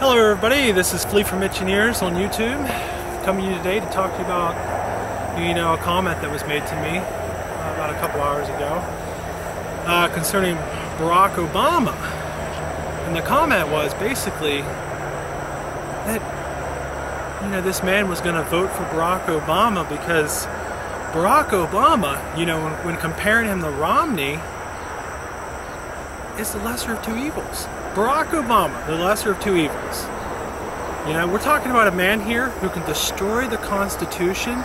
Hello everybody, this is Flea from Itchin' Ears on YouTube, coming to you today to talk to you about, a comment that was made to me about a couple hours ago concerning Barack Obama. And the comment was basically that, this man was going to vote for Barack Obama because Barack Obama, when comparing him to Romney, is the lesser of two evils. Barack Obama, the lesser of two evils. We're talking about a man here who can destroy the Constitution.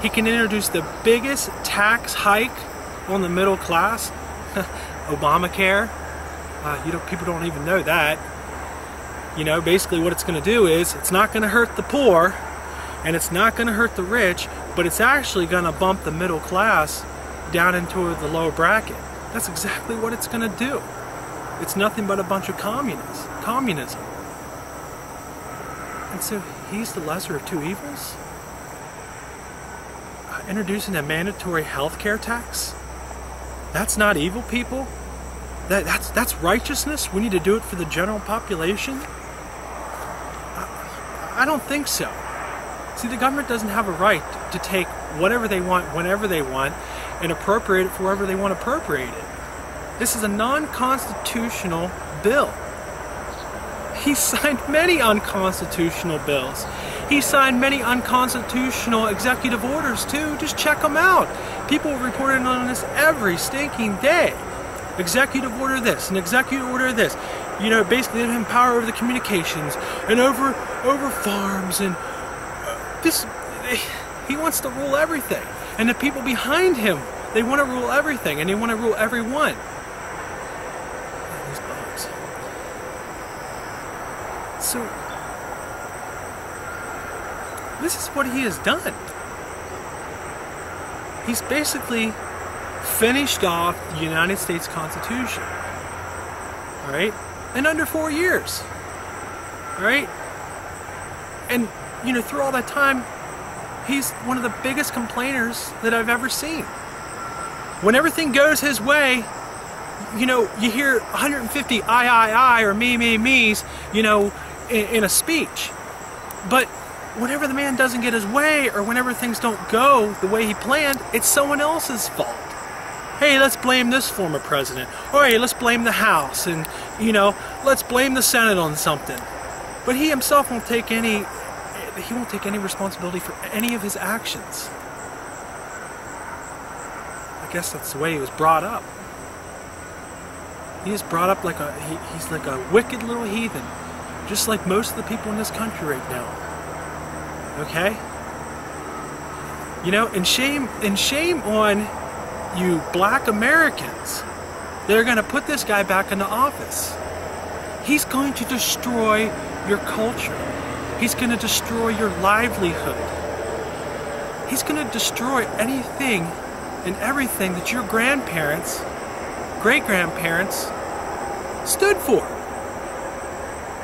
He can introduce the biggest tax hike on the middle class, Obamacare. People don't even know that. Basically what it's going to do is it's not going to hurt the poor and it's not going to hurt the rich, but it's actually going to bump the middle class down into the lower bracket. That's exactly what it's going to do. It's nothing but a bunch of communism. And so he's the lesser of two evils? Introducing a mandatory health care tax? That's not evil, people? That's righteousness? We need to do it for the general population? I don't think so. See, the government doesn't have a right to take whatever they want, whenever they want, and appropriate it for wherever they want to appropriate it. This is a non-constitutional bill. He signed many unconstitutional bills. He signed many unconstitutional executive orders too. Just check them out. People are reporting on this every stinking day. Executive order this, and executive order this. Basically they have power over the communications and over farms and he wants to rule everything. And the people behind him, they want to rule everything and they want to rule everyone. So, this is what he has done. He's basically finished off the United States Constitution. Alright? In under 4 years. Alright? And, through all that time, he's one of the biggest complainers that I've ever seen. When everything goes his way, you hear 150 I or me's, in a speech. But whenever the man doesn't get his way, or whenever things don't go the way he planned, it's someone else's fault. Hey, let's blame this former president. Or hey, let's blame the House, and let's blame the Senate on something. But he himself won't take any responsibility for any of his actions. I guess that's the way he was brought up. He is brought up like he's like a wicked little heathen. Just like most of the people in this country right now. Okay? And shame on you black Americans. They're going to put this guy back into office. He's going to destroy your culture. He's going to destroy your livelihood. He's going to destroy anything and everything that your grandparents, great-grandparents stood for.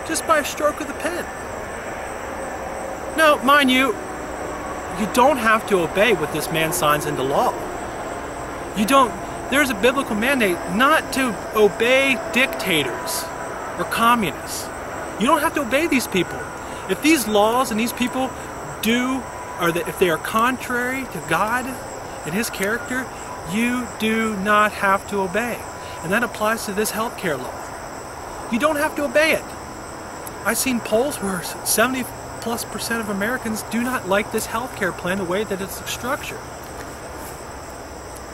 Just by a stroke of the pen. Now, mind you don't have to obey what this man signs into law. There's a biblical mandate not to obey dictators or communists. You don't have to obey these people. If these laws and these people if they are contrary to God and His character, you do not have to obey. And that applies to this healthcare law. You don't have to obey it. I've seen polls where 70+% of Americans do not like this healthcare plan the way that it's structured.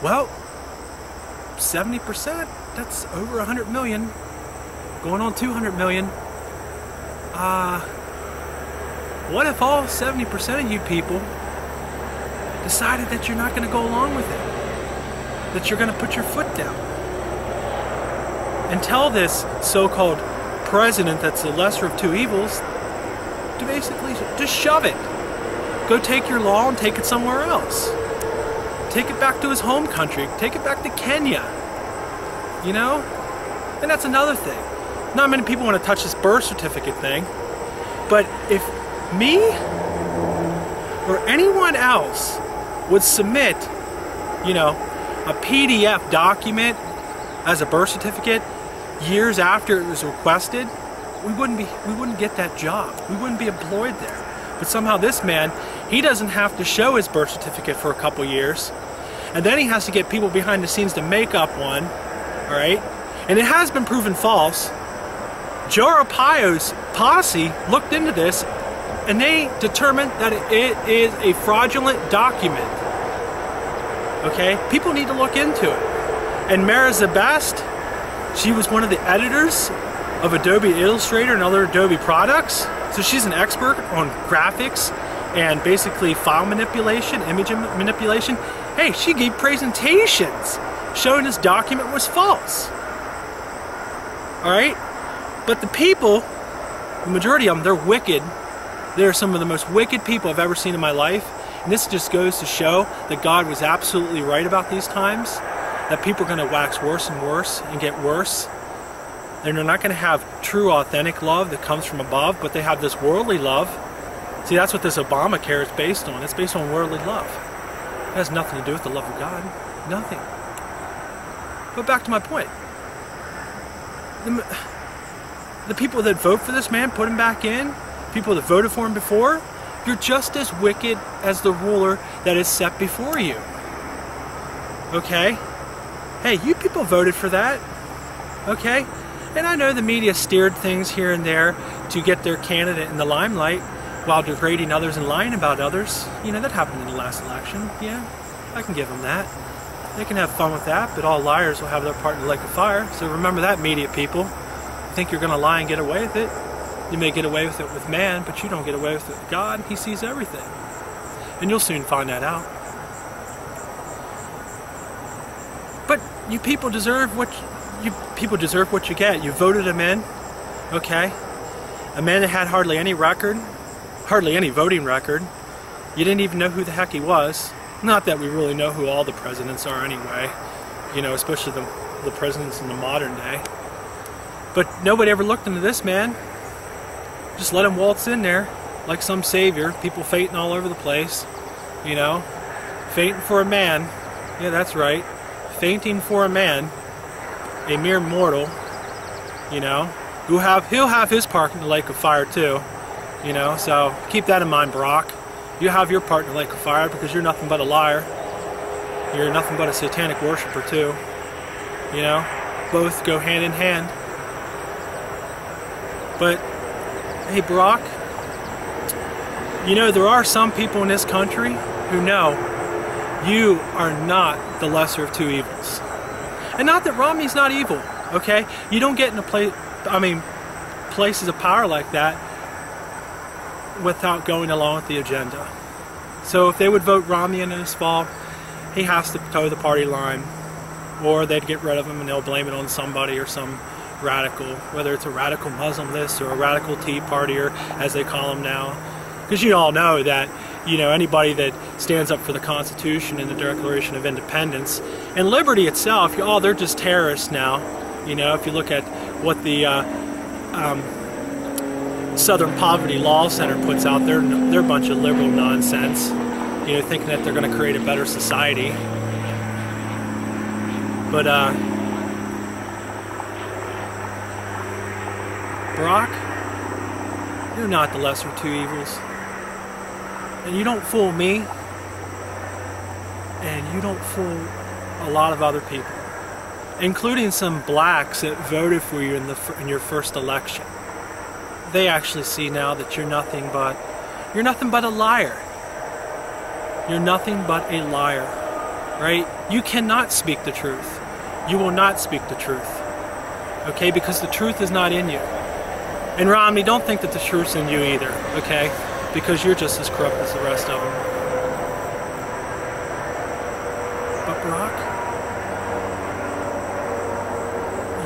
Well, 70%, that's over 100 million, going on 200 million. What if all 70% of you people decided that you're not going to go along with it? That you're going to put your foot down? And tell this so-called president that's the lesser of two evils to basically just shove it. Go take your law and take it somewhere else. Take it back to his home country. Take it back to Kenya. And that's another thing. Not many people want to touch this birth certificate thing, but if me or anyone else would submit, a PDF document as a birth certificate years after it was requested, we wouldn't get that job. We wouldn't be employed there. But somehow this man, he doesn't have to show his birth certificate for a couple years. And then he has to get people behind the scenes to make up one. All right? And it has been proven false. Joe Arpaio's posse looked into this, and they determined that it is a fraudulent document. Okay? People need to look into it. And Mara Zabest, she was one of the editors of Adobe Illustrator and other Adobe products. So she's an expert on graphics and basically file manipulation, image manipulation. Hey, she gave presentations showing this document was false. All right? But the people, the majority of them, they're wicked. They're some of the most wicked people I've ever seen in my life. And this just goes to show that God was absolutely right about these times, that people are going to wax worse and worse and get worse. And they're not going to have true, authentic love that comes from above, but they have this worldly love. See, that's what this Obamacare is based on. It's based on worldly love. It has nothing to do with the love of God. Nothing. But back to my point. The people that vote for this man, put him back in, people that voted for him before, you're just as wicked as the ruler that is set before you. Okay? Hey, you people voted for that. Okay? And I know the media steered things here and there to get their candidate in the limelight while degrading others and lying about others. You know, that happened in the last election. Yeah, I can give them that. They can have fun with that, but all liars will have their part in the lake of fire. So remember that, media people. You think you're going to lie and get away with it? You may get away with it with man, but you don't get away with it with God. He sees everything. And you'll soon find that out. But you people deserve what you get. You voted him in, okay? A man that had hardly any record, hardly any voting record. You didn't even know who the heck he was. Not that we really know who all the presidents are anyway, you know, especially the presidents in the modern day. But nobody ever looked into this man. Just let him waltz in there like some savior. People fainting all over the place, you know. Fainting for a man. Yeah, that's right. Fainting for a man. A mere mortal, you know. He'll have his part in the lake of fire too, you know. So keep that in mind, Barack. You have your part in the lake of fire because you're nothing but a liar. You're nothing but a satanic worshiper too. You know, both go hand in hand. But, hey Barack, you know there are some people in this country who know you are not the lesser of two evils. And not that Romney's not evil, okay? You don't get in places of power like that without going along with the agenda. So if they would vote Romney in this fall, he has to toe the party line, or they'd get rid of him and they'll blame it on somebody or some radical, whether it's a radical Muslim list or a radical Tea Partier, as they call them now. Because you all know that, you know, anybody that stands up for the Constitution and the Declaration of Independence and liberty itself, they're just terrorists now. You know, if you look at what the Southern Poverty Law Center puts out there, they're a bunch of liberal nonsense, you know, thinking that they're going to create a better society. But Barack, you're not the lesser of two evils. And you don't fool me, and you don't fool a lot of other people, including some blacks that voted for you in your first election. They actually see now that you're nothing but a liar. You're nothing but a liar, right? You cannot speak the truth. You will not speak the truth, okay? Because the truth is not in you. And Romney, don't think that the truth's in you either, okay? Because you're just as corrupt as the rest of them. But Barack,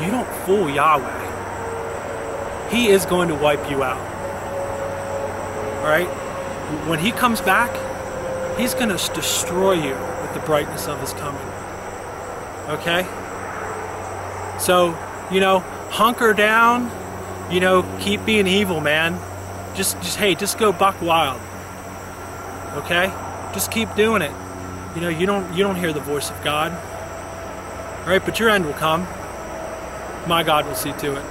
you don't fool Yahweh. He is going to wipe you out. Alright? When he comes back, he's going to destroy you with the brightness of his coming. Okay? So, you know, hunker down, you know, keep being evil, man. Just go buck wild. Okay? Just keep doing it. You know, you don't hear the voice of God. Alright, but your end will come. My God will see to it.